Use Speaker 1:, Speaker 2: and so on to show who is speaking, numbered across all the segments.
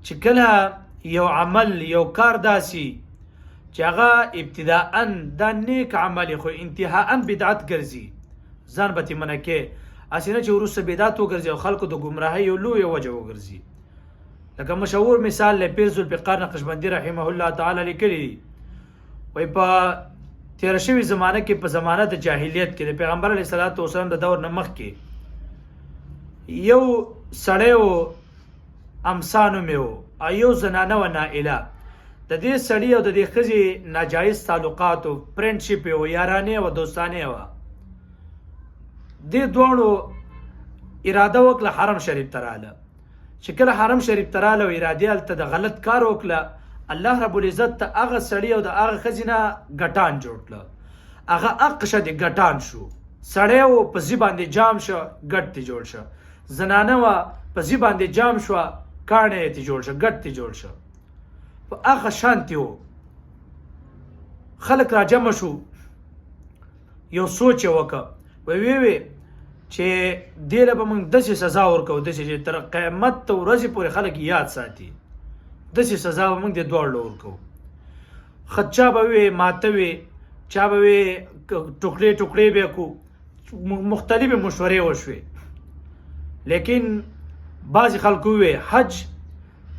Speaker 1: چې کله یو عمل یو کار داسي چې هغه ابتداءً دا نیک عمل خو انتهاءً بدعت ګرځي، ځان به ترې منع کې، هسې نه چې وروسته بدعت وګرځي او خلکو د ګمراهۍ یو لویه وجه وګرځي. لکه مشهور مثال له پیر ذوالفقار نقشبندي رحمه الله تعالی لیکلی دي، وایي په تېره شوي زمانه کې په زمانه د جاهلیت کې د پیغمبر علیه الصلاة والسلام د دور نه مخکې یو سړی و امسا نومې و او یو زنانه و نائله. د دې سړي او د دې ښځې ناجایز تعلقات و فرینډشپ و یارانې و دوستانې وه. دې دواړو اراده وکړه حرم شریف ته راله. چې کله حرم شریف ته راله او ارادې هلته د غلط کار وکړه، الله رب العزت ته هغه سړي او د هغه ښځې نه ګټان جوړ کړه. هغه اقشه د ګټان شو. سړی و په ځي باندې جام شو، ګټ ترې جوړ شه. زنانه وه په ځي باندې جام شوه، کاڼی یې ترې جوړ شه، ګټ ترې جوړ شه. په هغه شانتې و. خلک را جمع شو، یو سوچ یې وکړه، ویې چې دې له به موږ داسې سزا ورکوو، داسې چې تر قیامت ورځې پورې خلک یاد ساتي، داسې سزا به موږ دې دواړو له ورکوو. چا به وې ماته وې، چا به وې ټوکړې ټوکړې به یې کړو، مختلفې مشورې وشوې. لیکن بعضې خلکو ووې حج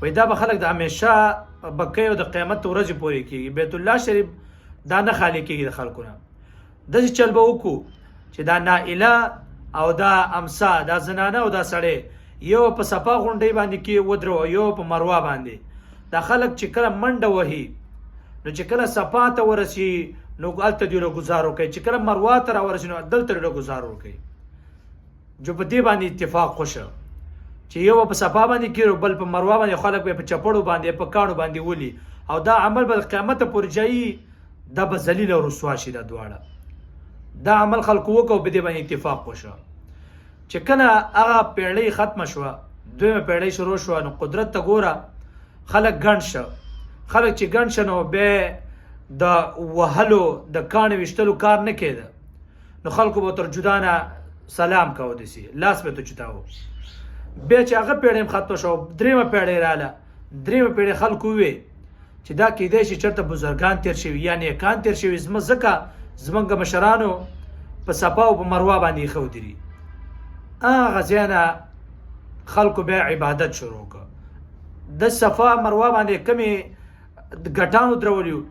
Speaker 1: وایي دا به خلک د همیشه به کوي او د قیامت ورځې پورې کېږي، بیت الله شریف دا نه خالي کېږي د خلکو نه. داسې چل به وکړو چې دا نائله او دا امسا، دا زنانه او دا سړی یو په صفا غونډۍ باندې کې ودرو، یو په مروه باندې. دا خلک چې کله منډه وهي نو چې کله صفا ته ورسي نو هلته دوی له ګزار وکوي، چې کله مروه ته راورسي نو دلته له ګزار وکوي. جو په دې باندې اتفاق وشه چې یو په صفا باندې کېږي، بل په مروه باندې، خلک به په چپړو باندې په کاڼو باندې ولي، او دا عمل به قیامت پورې جایي، دا به ذلیل او رسوا شي. دا دواړه دا عمل خلکو وکړو، په دې باندې اتفاق وشه. چې کله هغه پیړۍ ختمه شوه، دویمه پیړۍ شروع شوه، نو قدرت ته ګوره خلک ګڼ شه. خلک چې ګڼ شه نو بیا د وهلو د کاڼې ویشتلو کار نه کېده، نو خلکو به تر جدا نه سلام کوه، داسې لاس به ته چتاوه. بیا چې هغه پیړۍ ختمه شوه، درېیمه پیړۍ راله. درېیمه پیړۍ خلکو ووې چې دا کیدای شي چېرته بزرګان تېر شوي یا نیکان تېر شوي، ځکه زموږ مشرانو په صفا او په مروه باندې ایښی ودري. هغه ځای نه خلکو بیا عبادت شروع کړه. د صفا مروه باندې کمې ګټان ودرولي وو،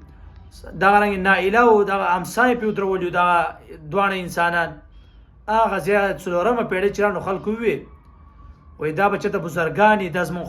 Speaker 1: دغه رنګې نائله او دغه امسا یې پرې ودرولي وو، دغه دواړه انسانان. هغه ځای څلورمه پیړۍ چې را نو خلکو ووې وایي دا به چېرته بزرګان دي، دا زموږ